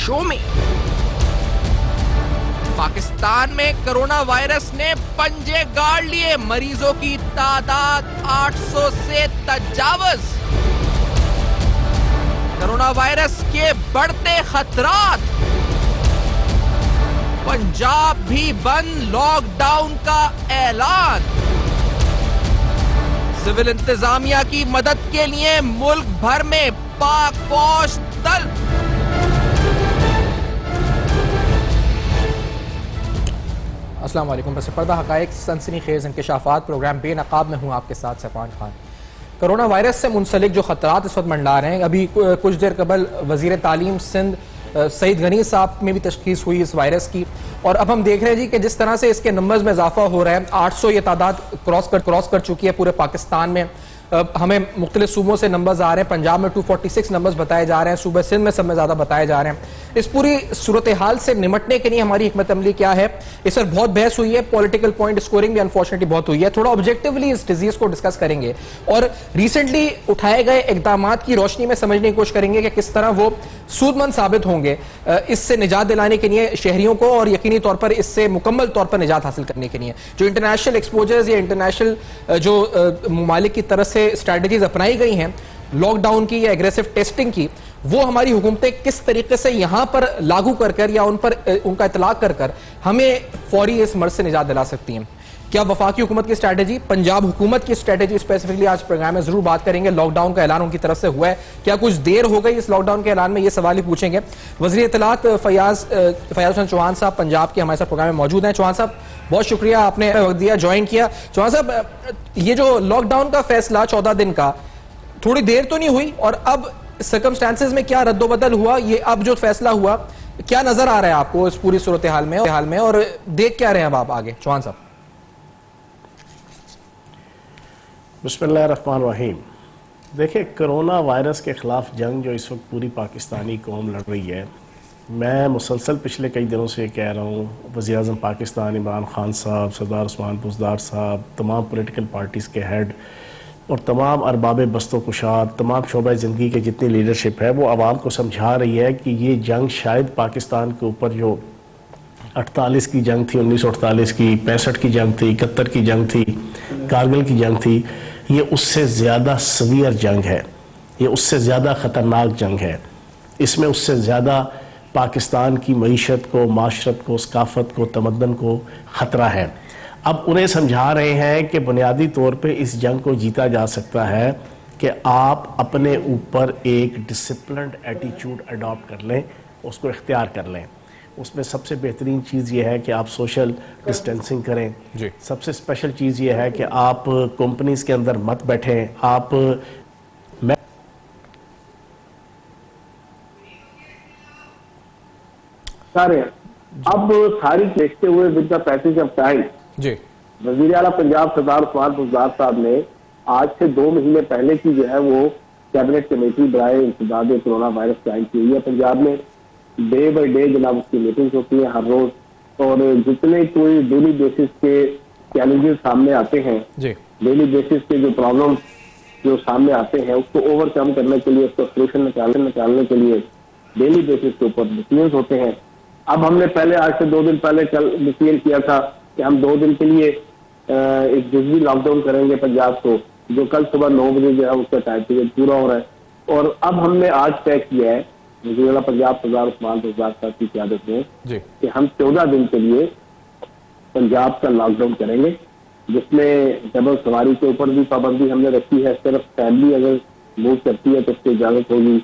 Show में। पाकिस्तान में corona virus ने पंजे गाड़ लिए, मरीजों की तादाद 800 से तजावज। कोरोना वायरस के बढ़ते खतरात, पंजाब भी बंद, लॉकडाउन का ऐलान। सिविल इंतजामिया की मदद के लिए मुल्क भर में पाक फौज तलब। अस्सलाम वालेकुम। बस पर्दा हकायक सनसनीखेज इंकशाफात प्रोग्राम बेनकाब में हूँ आपके साथ सफान खान। कोरोना वायरस से मुंसलिक जो खतरात इस वक्त मंडरा रहे हैं, अभी कुछ देर कबल वजीर तालीम सिंध सईद गनी साहब में भी तशखीस हुई इस वायरस की, और अब हम देख रहे हैं जी कि जिस तरह से इसके नंबर्स में इजाफा हो रहा है, 800 ये तादाद क्रॉस कर चुकी है पूरे पाकिस्तान में। हमें मुख्तलिफ सूबों से नंबर्स आ रहे हैं, पंजाब में 246 नंबर्स बताए जा रहे हैं, सूबे सिंध में सब में ज्यादा बताए जा रहे हैं। इस पूरी सूरत हाल से निमटने के लिए हमारी हिकमत अमली क्या है, इस पर बहुत बहस हुई है, पॉलिटिकल पॉइंट स्कोरिंग भी अनफॉर्चुनेटली बहुत हुई है। थोड़ा ऑब्जेक्टिवली इस डिजीज को डिस्कस करेंगे और रिसेंटली उठाए गए इकदामात की रोशनी में समझने की कोशिश करेंगे कि किस तरह वो सूदमंद साबित होंगे इससे निजात दिलाने के लिए शहरियों को, और यकीनी तौर पर इससे मुकम्मल तौर पर निजात हासिल करने के लिए। जो इंटरनेशनल एक्सपोजर्स या इंटरनेशनल जो ममालिक की तरफ से स्ट्रैटेजीज अपनाई गई हैं लॉकडाउन की या एग्रेसिव टेस्टिंग की, वो हमारी हुकूमतें किस तरीके से यहां पर लागू कर या उन पर उनका इतलाक कर हमें फौरी इस मर्ज से निजात दिला सकती हैं। क्या वफाकी हुकूमत की स्ट्रैटेजी, पंजाब हुकूमत की स्ट्रैटेजी स्पेसिफिकली आज प्रोग्राम में जरूर बात करेंगे। लॉकडाउन का ऐलान उनकी तरफ से हुआ है, क्या कुछ देर हो गई इस लॉकडाउन के ऐलान में, ये सवाल ही पूछेंगे। वज़ीर इत्तलात फयाज हुसैन चौहान साहब पंजाब के हमारे साथ प्रोग्राम में मौजूद हैं। चौहान साहब बहुत शुक्रिया, आपने वक्त दिया, ज्वाइन किया। चौहान साहब, ये जो लॉकडाउन का फैसला 14 दिन का, थोड़ी देर तो नहीं हुई, और अब सर्कमस्टांसेस में क्या रद्दोबदल हुआ, ये अब जो फैसला हुआ, क्या नजर आ रहा है आपको इस पूरी सूरत हाल में और देख क्या रहे हैं अब आप आगे? चौहान साहब। बिस्मिल्लाहिर्रहमानिर्रहीम। देखिए, कोरोना वायरस के ख़िलाफ़ जंग जो इस वक्त पूरी पाकिस्तानी कौम लड़ रही है, मैं मुसलसल पिछले कई दिनों से कह रहा हूँ, वज़ीर-ए-आज़म पाकिस्तान इमरान खान साहब, सरदार उस्मान बुज़दार साहब, तमाम पॉलिटिकल पार्टीज़ के हेड और तमाम अरबाब बस्तो कुशाद, तमाम शोबा ज़िंदगी के जितनी लीडरशिप है, वो आवाम को समझा रही है कि ये जंग शायद पाकिस्तान के ऊपर जो 48 की जंग थी, 1948 की, 65 की जंग थी, 71 की जंग थी, कारगिल की जंग थी, ये उससे ज़्यादा सवीयर जंग है, ये उससे ज़्यादा ख़तरनाक जंग है। इसमें उससे ज़्यादा पाकिस्तान की मईशत को, माशरत को, सकाफत को, तमद्दन को ख़तरा है। अब उन्हें समझा रहे हैं कि बुनियादी तौर पे इस जंग को जीता जा सकता है कि आप अपने ऊपर एक डिसिप्लिन्ड एटीट्यूड अडॉप्ट कर लें, उसको इख्तियार कर लें। उसमें सबसे बेहतरीन चीज़ ये है कि आप सोशल डिस्टेंसिंग करें जी। सबसे स्पेशल चीज़ ये है कि आप कंपनीज़ के अंदर मत बैठें। आप अब सारी देखते हुए with the passage of time जी, वज़ीर आला पंजाब सरदार उस्मान बुज़दार साहब ने आज से 2 महीने पहले की जो है वो कैबिनेट कमेटी बराए इंसदाद कोरोना वायरस कायम की हुई है पंजाब में। डे बाई डे जनाब उसकी मीटिंग्स होती है हर रोज, और जितने कोई डेली बेसिस के चैलेंजेस सामने आते हैं, डेली बेसिस के जो प्रॉब्लम जो सामने आते हैं, उसको ओवरकम करने के लिए, उसको सोल्यूशन निकालने के लिए डेली बेसिस के ऊपर डिसीजन होते हैं। अब हमने पहले आज से 2 दिन पहले कल डिसीजन किया था कि हम 2 दिन के लिए एक जुज़वी लॉकडाउन करेंगे पंजाब को, जो कल सुबह 9 बजे जो है उसका टाइम पीरियड पूरा हो रहा है। और अब हमने आज तय किया है वज़ीर पंजाब सरदार उस्मान बुज़दार साहब की क़यादत में कि हम 14 दिन के लिए पंजाब का लॉकडाउन करेंगे, जिसमें डबल सवारी के ऊपर भी पाबंदी हमने रखी है। सिर्फ फैमिली अगर मूव करती है तो उसकी इजाजत होगी।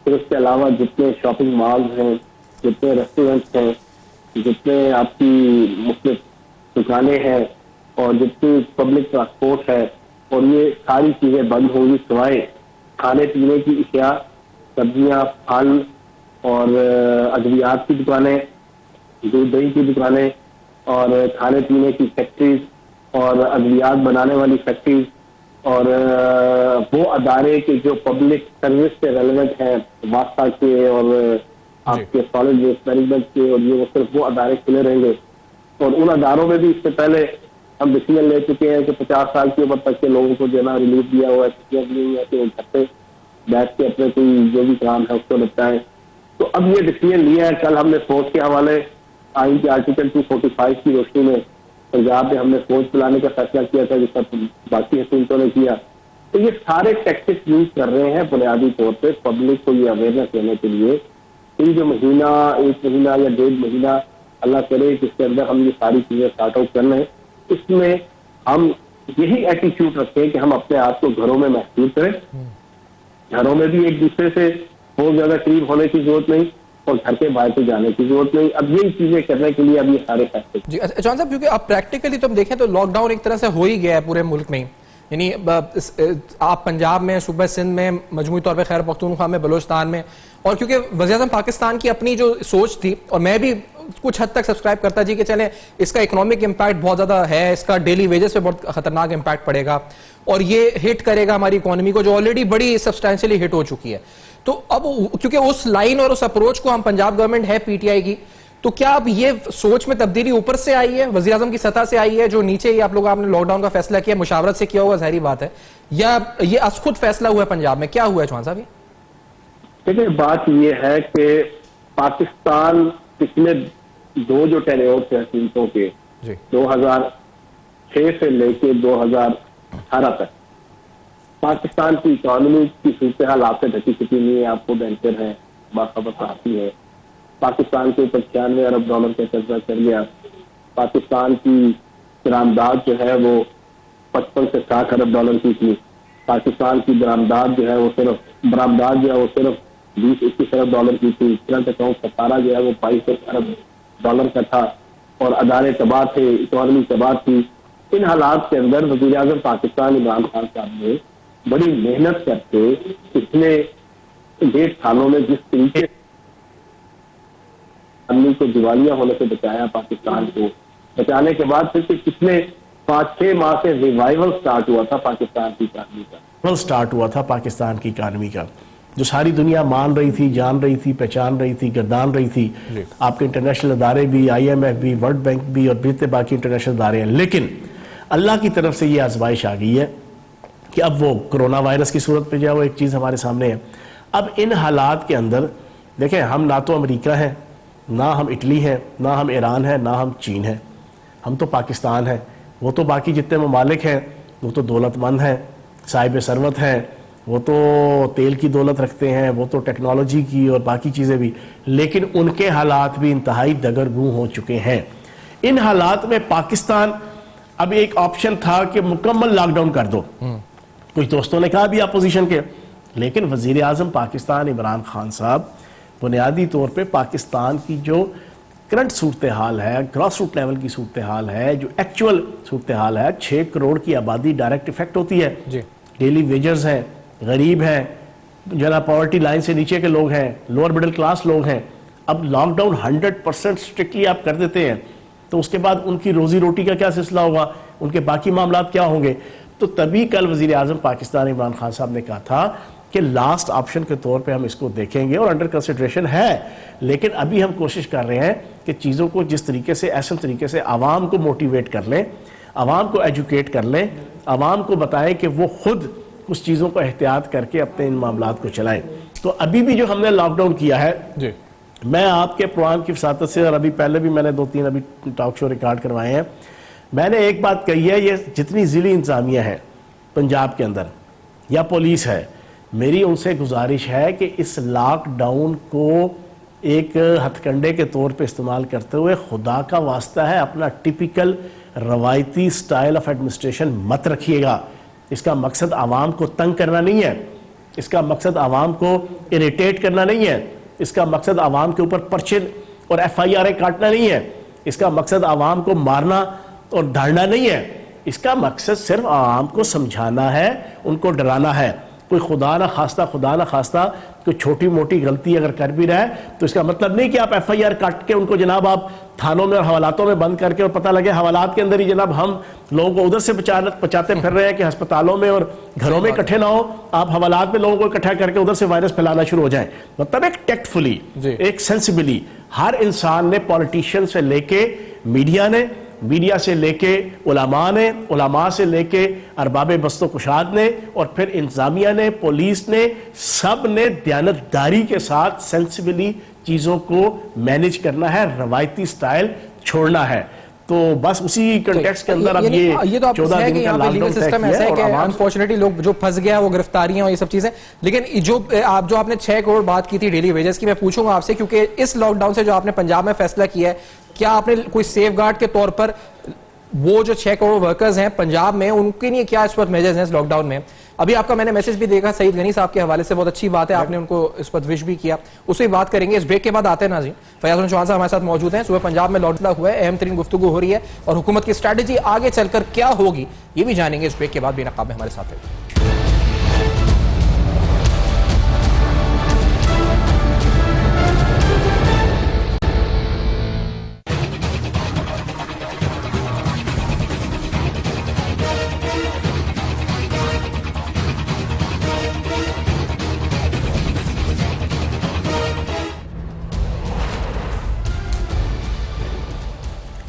फिर उसके अलावा जितने शॉपिंग मॉल्स हैं, जितने रेस्टोरेंट्स हैं, जितने आपकी मुख्तलिफ दुकानें हैं और जितनी पब्लिक ट्रांसपोर्ट है, और ये सारी चीजें बंद होंगी सिवाय खाने पीने की अशिया, सब्जियां, फल और अद्वियात की दुकानें, दूध दही की दुकानें और खाने पीने की फैक्ट्रीज और अद्वियात बनाने वाली फैक्ट्रीज और वो अदारे के जो पब्लिक सर्विस से रेलेवेंट हैं, वास्ता के और आपके सॉलिड वेस्ट मैनेजमेंट के, और ये वो सिर्फ वो अदारे खुले रहेंगे। और उन अदारों में भी इससे पहले हम डिसीजन ले चुके हैं कि 50 साल की उम्र तक के लोगों को जो ना रिलीफ दिया हुआ है, छुट्टियां दी हुई है कि वो घर पे बैठ के अपने कोई जो भी काम है उसको निपटाएं। तो अब ये डिसीजन लिया है। कल हमने फौज के हवाले आइन के आर्टिकल 245 की रोशनी में पंजाब में हमने फौज बुलाने का फैसला किया था, जिसका बाकी हुकूमतों ने किया। तो ये सारे टैक्टिक्स यूज कर रहे हैं बुनियादी तौर पे पब्लिक को ये अवेयरनेस देने के लिए। इन जो महीना, 1 महीना या 1.5 महीना अल्लाह करे जिसके अंदर हम ये सारी चीजें स्टार्ट आउट कर लें, इसमें हम यही एटीट्यूड रखें कि हम अपने आप को घरों में महसूस करें। घरों में भी एक दूसरे से बहुत ज्यादा करीब होने की जरूरत नहीं और घर के बाहर से जाने की जरूरत नहीं। अब यही चीजें करने के लिए अब ये सारे फैसले जी। चौहान साहब, क्योंकि आप प्रैक्टिकली तो हम देखें तो लॉकडाउन एक तरह से हो ही गया है पूरे मुल्क में ही, यानी आप पंजाब में, सूबे सिंध में, मजमूई तौर पे खैर पख्तूनख्वा में, बलोचिस्तान में, और क्योंकि वज़ीर-ए-आज़म पाकिस्तान की अपनी जो सोच थी, और मैं भी कुछ हद तक सब्सक्राइब करता जी कि चले इसका इकोनॉमिक इम्पैक्ट बहुत ज़्यादा है, इसका डेली वेजेस पे बहुत खतरनाक इम्पैक्ट पड़ेगा और ये हिट करेगा हमारी इकोनॉमी को जो ऑलरेडी बड़ी सब्सटेंशियली हिट हो चुकी है। तो अब क्योंकि उस लाइन और उस अप्रोच को हम, पंजाब गवर्नमेंट है पीटीआई की, तो क्या अब ये सोच में तब्दीली ऊपर से आई है, वज़ीर आज़म की सतह से आई है, जो नीचे ही आप लोग आपने लॉकडाउन का फैसला किया, मुशावरत से किया होगा, जाहिर बात है, या ये खुद फैसला हुआ है पंजाब में? क्या हुआ है चौहान साहब? देखिए, बात ये है कि पाकिस्तान पिछले 2 जो टेन्योर थे हुकूमतों के, 2006 से लेके 2018 तक, पाकिस्तान की इकोनॉमी की सूरत हाल आपसे ढकी छुपी नहीं है, आपको बैंकर है, बाखबर आती है। पाकिस्तान के ऊपर 96 अरब डॉलर का कर्जा चल गया। पाकिस्तान की बरामदाद जो है वो 55 से 60 अरब डॉलर की थी। पाकिस्तान की बरामदाद जो है वो सिर्फ 20-21 अरब डॉलर की थी। करंट अकाउंट खसारा जो है वो 22 अरब डॉलर का था और अदारे तबाह थे, इकोनॉमी तबाह थी। इन हालात के अंदर वज़ीर आज़म पाकिस्तान इमरान खान साहब ने बड़ी मेहनत करके पिछले 1.5 सालों में जिस तरीके आदमी को दिवालिया होने से बचाया, पाकिस्तान को बचाने के बाद फिर पिछले 5-6 माह से रिवाइवल स्टार्ट हुआ था पाकिस्तान की इकानमी का। स्टार्ट हुआ था पाकिस्तान की इकानमी का, जो सारी दुनिया मान रही थी, जान रही थी, पहचान रही थी, गर्दान रही थी। आपके इंटरनेशनल अदारे भी, IMF भी, वर्ल्ड बैंक भी और जितने बाकी इंटरनेशनल अदारे हैं। लेकिन अल्लाह की तरफ से ये आजमाइश आ गई है कि अब वो कोरोना वायरस की सूरत में जो है वो एक चीज़ हमारे सामने है। अब इन हालात के अंदर देखें, हम ना तो अमेरिका हैं, ना हम इटली हैं, ना हम ईरान हैं, ना हम चीन हैं, हम तो पाकिस्तान हैं। वो तो बाकी जितने ममालिक हैं वो तो दौलतमंद हैं, साहिब सरवत हैं, वो तो तेल की दौलत रखते हैं, वो तो टेक्नोलॉजी की और बाकी चीज़ें भी, लेकिन उनके हालात भी इंतहाई दगरगू हो चुके हैं। इन हालात में पाकिस्तान, अब एक ऑप्शन था कि मुकम्मल लॉकडाउन कर दो, कुछ दोस्तों ने कहा भी अपोजिशन के, लेकिन वज़ीर आज़म पाकिस्तान इमरान खान साहब बुनियादी तौर पे पाकिस्तान की जो करंट सूरत हाल है, ग्रॉस रूट लेवल की सूरत हाल है, जो एक्चुअल सूरत हाल है, 6 करोड़ की आबादी डायरेक्ट इफेक्ट होती है। डेली वेजर्स हैं, गरीब हैं, जना पॉवर्टी लाइन से नीचे के लोग हैं, लोअर मिडिल क्लास लोग हैं। अब लॉकडाउन 100% स्ट्रिक्टली आप कर देते हैं तो उसके बाद उनकी रोजी रोटी का क्या सिलसिला होगा, उनके बाकी मामला क्या होंगे? तो तभी कल वज़ीर आज़म पाकिस्तान इमरान खान साहब ने कहा था कि लास्ट ऑप्शन के तौर पे हम इसको देखेंगे और अंडर कंसिडरेशन है, लेकिन अभी हम कोशिश कर रहे हैं कि चीज़ों को जिस तरीके से, ऐसे तरीके से आवाम को मोटिवेट कर लें, आवाम को एजुकेट कर लें, आवाम को बताएं कि वो खुद कुछ चीज़ों को एहतियात करके अपने इन मामलात को चलाएं। तो अभी भी जो हमने लॉकडाउन किया है जी, मैं आपके प्रोग्राम की वसातत से, और अभी पहले भी मैंने 2-3 अभी टॉक शो रिकॉर्ड करवाए हैं, मैंने एक बात कही है, ये जितनी ज़िली इंतज़ामिया है पंजाब के अंदर या पुलिस है, मेरी उनसे गुजारिश है कि इस लॉकडाउन को एक हथकंडे के तौर पे इस्तेमाल करते हुए खुदा का वास्ता है अपना टिपिकल रवायती स्टाइल ऑफ एडमिनिस्ट्रेशन मत रखिएगा। इसका मकसद आवाम को तंग करना नहीं है, इसका मकसद आवाम को इरिटेट करना नहीं है, इसका मकसद आवाम के ऊपर पर्चे और FIR काटना नहीं है, इसका मकसद आवाम को मारना और धाड़ना नहीं है। इसका मकसद सिर्फ आवाम को समझाना है, उनको डराना है। कोई खुदा ना खास्ता कोई छोटी मोटी गलती अगर कर भी रहा है तो इसका मतलब नहीं कि आप FIR काट के उनको जनाब आप थानों में और हवालातों में बंद करके, और पता लगे हवालात के अंदर ही जनाब हम लोगों को उधर से बचाते फिर रहे हैं कि अस्पतालों में और घरों में इकट्ठे ना हो, आप हवालात में लोगों को इकट्ठा करके उधर से वायरस फैलाना शुरू हो जाए। मतलब एक टेक्टफुली, एक सेंसिबली हर इंसान ने, पॉलिटिशियन से लेके मीडिया ने, मीडिया से लेके उलमा ने, उलमा से लेके अरबाब बस्तो कुशाद ने, और फिर इंतजामिया ने, पुलिस ने, सब ने दयानतदारी के साथ सेंसिबली चीज़ों को मैनेज करना है, रवायती स्टाइल छोड़ना है। तो बस उसी कंटेक्स्ट के अंदर अब ये तो आप 14 दिन का लीगल सिस्टम ऐसा है कि अनफॉर्चुनेटली लोग जो फंस गया वो गिरफ्तारियां और ये सब चीजें। लेकिन जो आपने 6 करोड़ बात की थी डेली वेजेस की, मैं पूछूंगा आपसे, क्योंकि इस लॉकडाउन से जो आपने पंजाब में फैसला किया है, क्या आपने कोई सेफ गार्ड के तौर पर वो जो 6 करोड़ वर्कर्स हैं पंजाब में, उनके लिए क्या इस वक्त मेजर्स हैं इस लॉकडाउन में? अभी आपका मैंने मैसेज भी देखा सईद गनी साहब के हवाले से, बहुत अच्छी बात है, आपने उनको इस पर विश भी किया, उससे बात करेंगे। इस ब्रेक के बाद आते हैं नाज़रीन, फयाज़ चौहान साहब हमारे साथ मौजूद हैं। सुबह पंजाब में लॉकडाउन हुआ है, अहम तरीन गुफ्तगू हो रही है और हुकूमत की स्ट्रैटेजी आगे चलकर क्या होगी ये भी जानेंगे इस ब्रेक के बाद। बेनकाब में हमारे साथ है।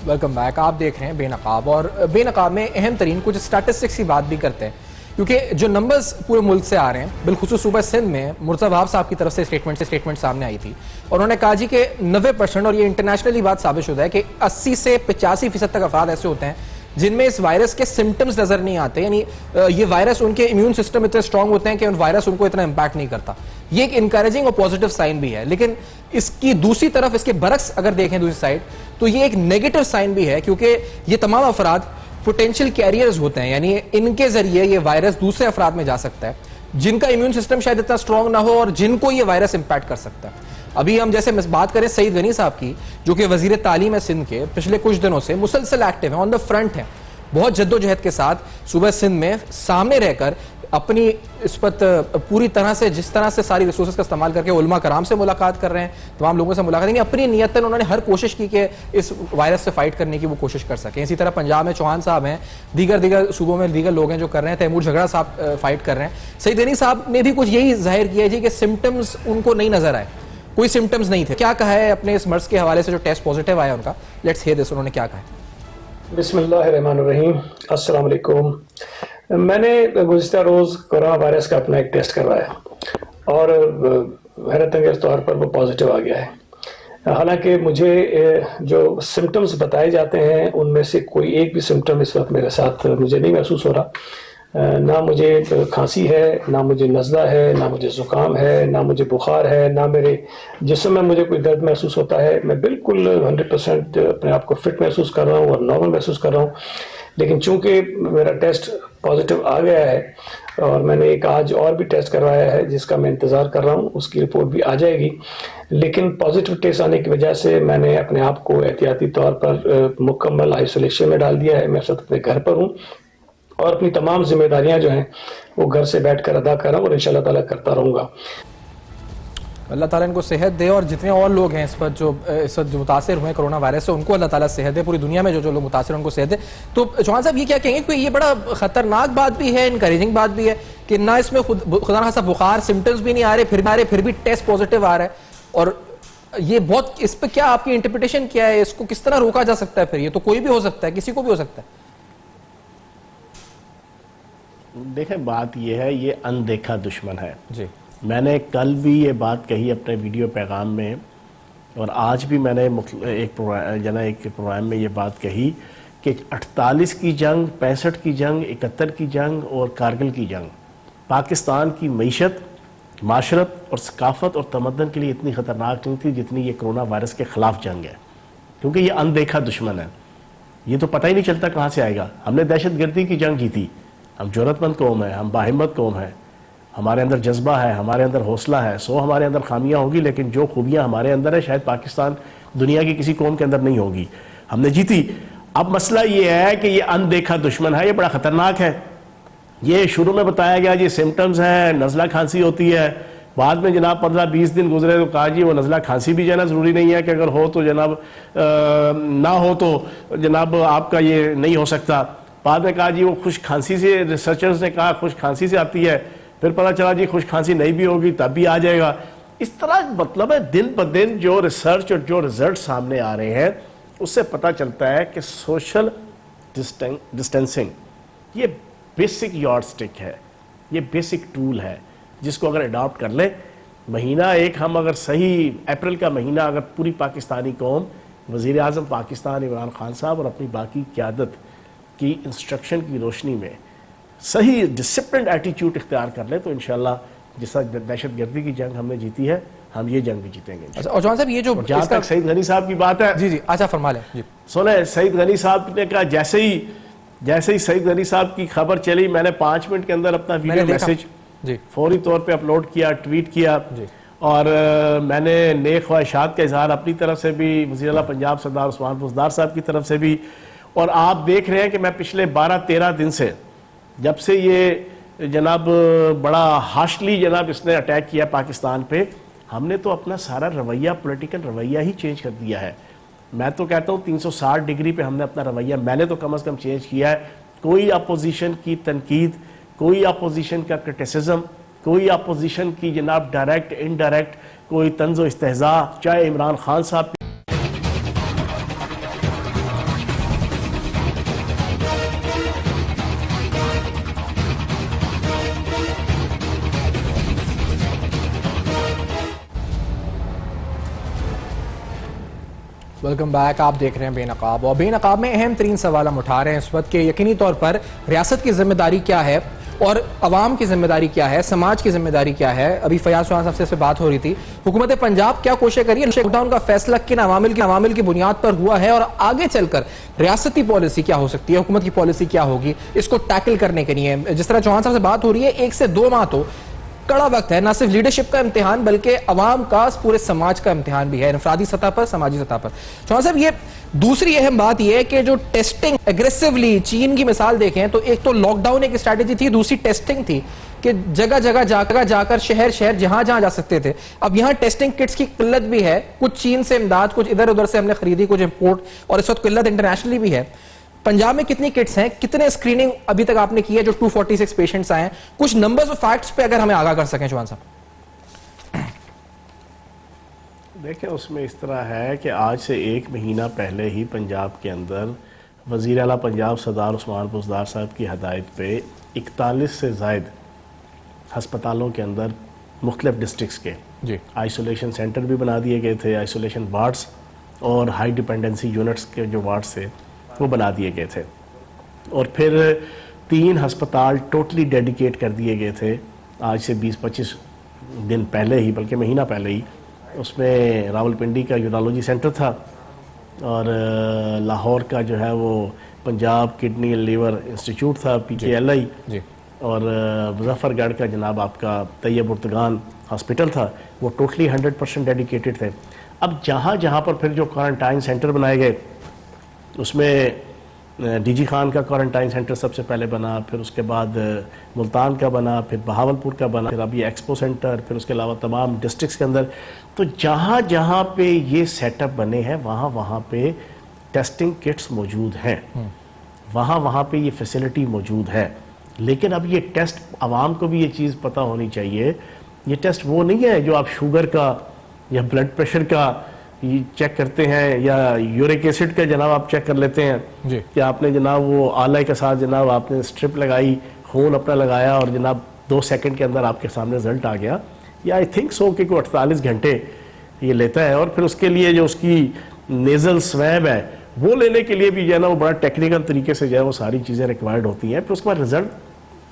Welcome back. आप देख रहे हैं बेनकाब, और बेनकाब में अहम तरीन कुछ स्टैटिस्टिक्स की बात भी करते हैं, क्योंकि जो नंबर्स पूरे मुल्क से आ रहे हैं, बिलखुसूस सुबह सिंध में मुर्तज़ा वहाब साहब की तरफ से स्टेटमेंट सामने आई थी और उन्होंने कहा जी कि 90%, और ये इंटरनेशनली बात साबित शुदा है कि 80 से 85% तक अफराद ऐसे होते हैं जिनमें इस वायरस के सिम्टम्स नजर नहीं आते, यानी ये वायरस, उनके इम्यून सिस्टम इतने स्ट्रांग होते हैं कि उन वायरस उनको इतना इंपैक्ट नहीं करता। ये एक इनकरेजिंग और पॉजिटिव साइन भी है। लेकिन इसकी दूसरी तरफ, इसके बरक्स अगर देखें दूसरी साइड, तो ये एक नेगेटिव साइन भी है, क्योंकि ये तमाम अफराद पोटेंशियल कैरियर्स होते हैं, यानी इनके जरिए ये वायरस दूसरे अफराद में जा सकता है जिनका इम्यून सिस्टम शायद इतना स्ट्रांग ना हो और जिनको ये वायरस इंपैक्ट कर सकता है। अभी हम जैसे बात करें सईद गनी साहब की, जो कि वजीर तालीम है सिंध के, पिछले कुछ दिनों से मुसलसल एक्टिव है, ऑन द फ्रंट है, बहुत जद्दोजहद के साथ सुबह सिंध में सामने रहकर अपनी इस पर पूरी तरह से, जिस तरह से सारी रिसोर्सेज का इस्तेमाल करके उलमा कराम से मुलाकात कर रहे हैं, तमाम लोगों से मुलाकात करेंगे, अपनी नियतन उन्होंने हर कोशिश की कि इस वायरस से फाइट करने की वो कोशिश कर सकें। इसी तरह पंजाब में चौहान साहब हैं, दीगर सूबों में दीगर लोग हैं जो कर रहे हैं, तैमूर झगड़ा साहब फाइट कर रहे हैं। सईद गनी साहब ने भी कुछ यही जाहिर किया जी कि सिम्टम्स उनको नहीं नजर आए, कोई सिम्टम्स नहीं थे। क्या कहा है अपने इस मर्ज के हवाले से जो टेस्ट पॉजिटिव आया उनका? लेट्स हियर दिस, उन्होंने क्या कहा है। बिस्मिल्लाहिर्रहमानिर्रहीम, अस्सलाम वालेकुम। मैंने गुज़िश्ता रोज़ कोरोना वायरस का अपना एक टेस्ट करवाया और हैरत अंगेज़ तौर पर वो पॉजिटिव आ गया है। हालांकि मुझे जो सिम्टम्स बताए जाते हैं उनमें से कोई एक भी सिम्टम इस वक्त मेरे साथ मुझे नहीं महसूस हो रहा। ना मुझे खांसी है, ना मुझे नज़ला है, ना मुझे ज़ुकाम है, ना मुझे बुखार है, ना मेरे जिस्म में मुझे कोई दर्द महसूस होता है। मैं बिल्कुल 100% अपने आप को फिट महसूस कर रहा हूँ और नॉर्मल महसूस कर रहा हूँ। लेकिन चूंकि मेरा टेस्ट पॉजिटिव आ गया है और मैंने एक आज और भी टेस्ट करवाया है जिसका मैं इंतज़ार कर रहा हूँ, उसकी रिपोर्ट भी आ जाएगी। लेकिन पॉजिटिव टेस्ट आने की वजह से मैंने अपने आप को एहतियाती तौर पर मुकम्मल आइसोलेशन में डाल दिया है। मैं सब अपने घर पर हूँ और अपनी तमाम जिम्मेदारियां जो हैं वो घर से बैठकर अदा कर रहा हूँ और इंशाल्लाह ताला करता रहूँगा। अल्लाह ताला इनको सेहत दे, और जितने और लोग हैं इस पर जो मुतासिर हुए कोरोना वायरस से, उनको अल्लाह ताला सेहत दे। पूरी दुनिया में जो लोग मुतासिर हैं उनको सेहत दे। तो चौहान साहब ये क्या कहेंगे कि ये बड़ा खतरनाक बात भी है, इनकरेजिंग बात भी है कि ना इसमें खुदा ना खास्ता बुखार, सिम्टम्स भी नहीं आ रहे, फिर भी टेस्ट पॉजिटिव आ रहा है, और ये बहुत, इस पर क्या आपकी इंटरप्रिटेशन क्या है? इसको किस तरह रोका जा सकता है? फिर ये तो कोई भी हो सकता है, किसी को भी हो सकता है। देखें, बात यह है, ये अनदेखा दुश्मन है जी। मैंने कल भी ये बात कही अपने वीडियो पैगाम में, और आज भी मैंने एक प्रोग्राम में ये बात कही कि 48 की जंग, 65 की जंग, 71 की जंग और कारगिल की जंग पाकिस्तान की मईशत, माशरत और सकाफत और तमद्दन के लिए इतनी ख़तरनाक नहीं थी जितनी ये कोरोना वायरस के ख़िलाफ़ जंग है, क्योंकि ये अनदेखा दुश्मन है। ये तो पता ही नहीं चलता कहाँ से आएगा। हमने दहशत गर्दी की जंग जीती, हम ज़रूरतमंद कौम है, हम बाहिम्मत कौम है, हमारे अंदर जज्बा है, हमारे अंदर हौसला है। हमारे अंदर खामियां होंगी, लेकिन जो खूबियां हमारे अंदर है शायद पाकिस्तान दुनिया की किसी कौम के अंदर नहीं होगी। हमने जीती। अब मसला ये है कि ये अनदेखा दुश्मन है, ये बड़ा ख़तरनाक है। ये शुरू में बताया गया जी सिम्टम्स हैं, नज़ला खांसी होती है, बाद में जनाब 15-20 दिन गुजरे तो कहा जी वो नज़ला खांसी भी जाना ज़रूरी नहीं है कि अगर हो तो जनाब ना हो तो जनाब आपका ये नहीं हो सकता। बाद में कहा जी वो खुश खांसी से, रिसर्चर्स ने कहा खुश खांसी से आती है, फिर पता चला जी खुश खांसी नहीं भी होगी तब भी आ जाएगा। इस तरह मतलब है दिन ब दिन जो रिसर्च और जो रिजल्ट सामने आ रहे हैं उससे पता चलता है कि सोशल डिस्टेंसिंग ये बेसिक यॉर्डस्टिक है, ये बेसिक टूल है जिसको अगर अडॉप्ट कर ले महीना एक हम अगर सही अप्रैल का महीना अगर पूरी पाकिस्तानी कौम वज़ीर आज़म पाकिस्तान इमरान खान साहब और अपनी बाकी क़यादत की इंस्ट्रक्शन की रोशनी में सही डिसिप्लिन एटीट्यूड इख्तियार कर ले तो इंशाल्लाह जिस दहशत गर्दी की जंग हमने जीती है हम ये जंग भी जीतेंगे। अच्छा, और जवान साहब ये जो जहाँ तक सईद गनी साहब की बात है, जी जी अच्छा फरमा लें जी। सुने, सईद गनी साहब ने कहा जैसे ही सईद गनी साहब की खबर चली मैंने 5 मिनट के अंदर अपना वीडियो मैसेज जी फौरी तौर पे अपलोड किया, ट्वीट किया जी। और मैंने नेक ख्वाहिशात का इजहार अपनी तरफ से भी, वज़ीर आला पंजाब सरदार उस्मान बुज़दार साहब की तरफ से भी, और आप देख रहे हैं कि मैं पिछले 12-13 दिन से जब से ये जनाब बड़ा हार्शली जनाब इसने अटैक किया पाकिस्तान पे, हमने तो अपना सारा रवैया, पॉलिटिकल रवैया ही चेंज कर दिया है। मैं तो कहता हूँ 360 डिग्री पे हमने अपना रवैया, मैंने तो कम से कम चेंज किया है। कोई अपोजिशन की तनकीद, कोई अपोजिशन का क्रिटिसिज्म, कोई अपोजिशन की जनाब डायरेक्ट इनडायरेक्ट कोई तंज़ो इस्तेहज़ा, चाहे इमरान खान साहब वेलकम बैक। आप देख रहे हैं बेनकाब, और बेनकाब में अहम तरीन सवाल हम उठा रहे हैं इस वक्त के यकीनी तौर पर रियासत की जिम्मेदारी क्या है और अवाम की जिम्मेदारी क्या है, समाज की जिम्मेदारी क्या है। अभी फयाज चौहान साहब से बात हो रही थी, हुकूमत पंजाब क्या कोशिश करिए, लॉकडाउन का फैसला किन अवामिल की बुनियाद पर हुआ है और आगे चलकर रियासती पॉलिसी क्या हो सकती है, हुकूमत की पॉलिसी क्या होगी, इसको टैकल करने के लिए। जिस तरह चौहान साहब से बात हो रही है, 1 से 2 माह तो कड़ा वक्त है, ना सिर्फ लीडरशिप का इम्तिहान बल्कि अवाम का, पूरे समाज का इम्तिहान भी है, इनफरादी सतह पर, समाजी सतह पर। चौहान साहब, ये दूसरी अहम बात यह है कि जो टेस्टिंग एग्रेसिवली, चीन की मिसाल देखें तो एक तो लॉकडाउन एक स्ट्रैटेजी थी, दूसरी टेस्टिंग थी कि जगह जगह जाकर शहर जहां जहां जा सकते थे। अब यहां टेस्टिंग किट्स की किल्लत भी है, कुछ चीन से इमदाद, कुछ इधर उधर से हमने खरीदी, कुछ इंपोर्ट, और इस वक्त किल्लत इंटरनेशनली भी है। पंजाब में कितनी किट्स हैं, कितने स्क्रीनिंग अभी तक आपने की है जो 246 पेशेंट्स आए हैं? कुछ नंबर्स और फैक्ट्स पे अगर हमें आगाह कर सकें चौहान साहब। देखिए, उसमें इस तरह है कि आज से 1 महीना पहले ही पंजाब के अंदर वज़ीर आला पंजाब सरदार उस्मान बुज़दार साहब की हदायत पे 41 से ज़ायद हस्पतालों के अंदर मुख्तलिफ डिस्ट्रिक्स के जी आइसोलेशन सेंटर भी बना दिए गए थे, आइसोलेशन वार्ड्स और हाई डिपेंडेंसी यूनिट्स के जो वार्ड्स थे वो बना दिए गए थे। और फिर 3 हस्पताल टोटली डेडिकेट कर दिए गए थे आज से 20-25 दिन पहले ही, बल्कि महीना पहले ही। उसमें रावलपिंडी का यूरोलॉजी सेंटर था और लाहौर का जो है वो Punjab kidney and liver institute था, PKLI, और मुजफ्फरगढ़ का जनाब आपका तैयब उर्तगान हॉस्पिटल था, वो टोटली 100% डेडिकेटेड थे। अब जहाँ जहाँ पर फिर जो क्वारंटाइन सेंटर बनाए गए, उसमें DG खान का क्वारंटाइन सेंटर सबसे पहले बना, फिर उसके बाद मुल्तान का बना, फिर बहावलपुर का बना, फिर अब ये एक्सपो सेंटर, फिर उसके अलावा तमाम डिस्ट्रिक्ट्स के अंदर। तो जहाँ जहाँ पे ये सेटअप बने हैं वहाँ वहाँ पे टेस्टिंग किट्स मौजूद हैं, वहाँ वहाँ पे ये फैसिलिटी मौजूद है। लेकिन अब ये टेस्ट, आवाम को भी ये चीज़ पता होनी चाहिए, ये टेस्ट वो नहीं है जो आप शुगर का या ब्लड प्रेशर का चेक करते हैं या यूरिक एसिड का जनाब आप चेक कर लेते हैं जी। कि आपने जनाब वो आला के साथ जनाब आपने स्ट्रिप लगाई, खून अपना लगाया और जनाब 2 सेकंड के अंदर आपके सामने रिजल्ट आ गया। या आई थिंक सो कि 48 घंटे ये लेता है। और फिर उसके लिए जो उसकी नेज़ल स्वैब है वो लेने के लिए भी जो है ना वो बड़ा टेक्निकल तरीके से जो है वो सारी चीज़ें रिक्वायर्ड होती हैं। फिर उसके बाद रिजल्ट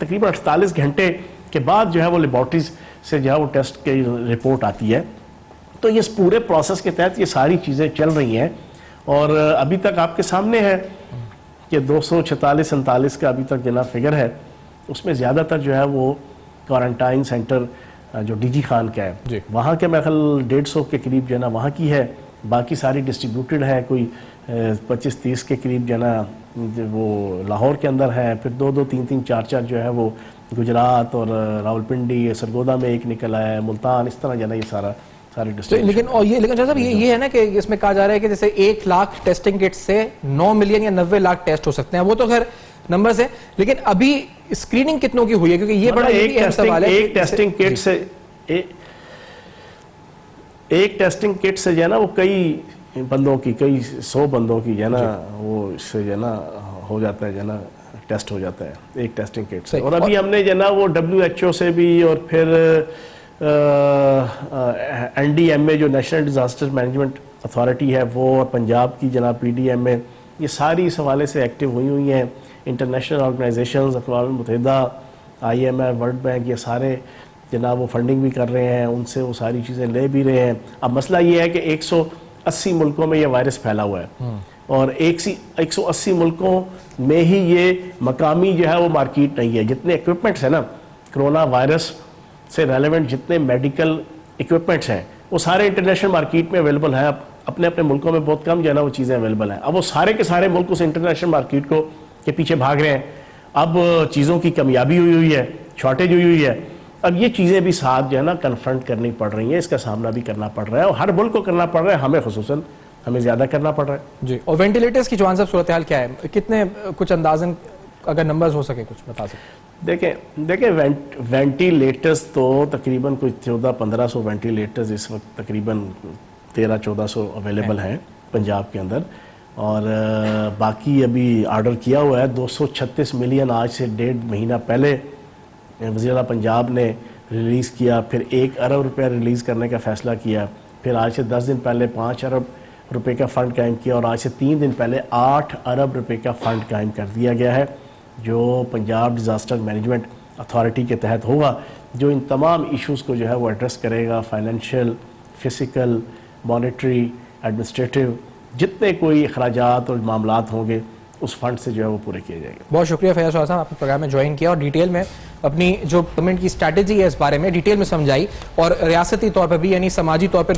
तकरीबन 48 घंटे के बाद जो है वो लेबॉर्ट्रीज से जो है वो टेस्ट की रिपोर्ट आती है। तो ये पूरे प्रोसेस के तहत ये सारी चीज़ें चल रही हैं और अभी तक आपके सामने है कि 246-47 का अभी तक जना फिगर है। उसमें ज़्यादातर जो है वो क्वारंटाइन सेंटर जो DG खान का है वहाँ के मैं ख्याल 150 के करीब जो है ना वहाँ की है, बाकी सारी डिस्ट्रीब्यूटेड है, कोई 25-30 के करीब जो है ना वो लाहौर के अंदर है, फिर 2-2, 3-3, 4-4 जो है वो गुजरात और रावलपिंडी, सरगोदा में एक निकल आया है, मुल्तान, इस तरह जो है ना ये सारे डिस्ट्रिक्ट। लेकिन साहब ये है ना कि इसमें कहा जा रहा है कि जैसे 1 लाख टेस्टिंग किट से 9 मिलियन या 90 लाख टेस्ट हो सकते हैं। वो तो खैर नंबर्स है, लेकिन अभी स्क्रीनिंग कितनों की हुई है? क्योंकि ये बड़ा अहम सवाल है। एक टेस्टिंग किट से जो है ना वो कई बंदों की, कई 100 बंदों की जो है ना वो इससे जो है ना हो जाता है, जो है ना टेस्ट हो जाता है एक टेस्टिंग किट से। और अभी हमने जो है ना वो WHO से भी और फिर NDMA जो नेशनल डिज़ास्टर मैनेजमेंट अथॉरिटी है वो, और पंजाब की जनाब PDMA, ये सारी इस हवाले से एक्टिव हुई हैं। इंटरनेशनल ऑर्गेनाइजेशंस, अक़वाम मुत्तहिदा, IMF, वर्ल्ड बैंक, ये सारे जनाब वो फंडिंग भी कर रहे हैं, उनसे वो सारी चीज़ें ले भी रहे हैं। अब मसला ये है कि 180 मुल्कों में ये वायरस फैला हुआ है और 180 मुल्कों में ही ये मकामी जो है वो मार्केट नहीं है। जितने इक्विपमेंट्स हैं ना कोरोना वायरस से रेलेवेंट, जितने मेडिकल इक्विपमेंट्स हैं वो सारे इंटरनेशनल मार्केट में अवेलेबल हैं। अब अपने अपने मुल्कों में बहुत कम जो है ना वो चीज़ें अवेलेबल हैं। अब वो सारे के सारे मुल्क उस इंटरनेशनल मार्केट को के पीछे भाग रहे हैं। अब चीज़ों की कमियाबी हुई है, शॉर्टेज हुई है। अब ये चीज़ें भी साथ जो है ना कन्फ्रंट करनी पड़ रही हैं, इसका सामना भी करना पड़ रहा है और हर मुल्क को करना पड़ रहा है, हमें खुसूसन हमें ज़्यादा करना पड़ रहा है जी। और वेंटिलेटर्स की जवान साहब सूरत हाल क्या है, कितने कुछ अंदाजन अगर नंबर्स हो सके कुछ बता सकते? देखें वेंटिलेटर्स तो तकरीबन कोई 1400-1500 वेंटिलेटर्स इस वक्त तकरीबन 1300-1400 अवेलेबल हैं पंजाब के अंदर, और बाकी अभी ऑर्डर किया हुआ है 236 मिलियन। आज से 1.5 महीना पहले वज़ीर पंजाब ने रिलीज़ किया, फिर 1 अरब रुपया रिलीज़ करने का फ़ैसला किया, फिर आज से 10 दिन पहले 5 अरब रुपए का फ़ंड कायम किया और आज से 3 दिन पहले 8 अरब रुपए का फ़ंड कायम कर दिया गया है, जो पंजाब डिज़ास्टर मैनेजमेंट अथॉरिटी के तहत होगा, जो इन तमाम इश्यूज़ को जो है वो एड्रेस करेगा। फाइनेंशियल, फिज़िकल, मॉनेटरी, एडमिनिस्ट्रेटिव, जितने कोई अखराजात और मामलात होंगे उस फंड से जो है वो पूरे किए जाएंगे। बहुत शुक्रिया फैयाज साहब, आपने प्रोग्राम में ज्वाइन किया और डिटेल में अपनी जो गवर्नमेंट की स्ट्रैटेजी है इस बारे में डिटेल में समझाई और रियासती तौर पर भी यानी समाजी तौर पर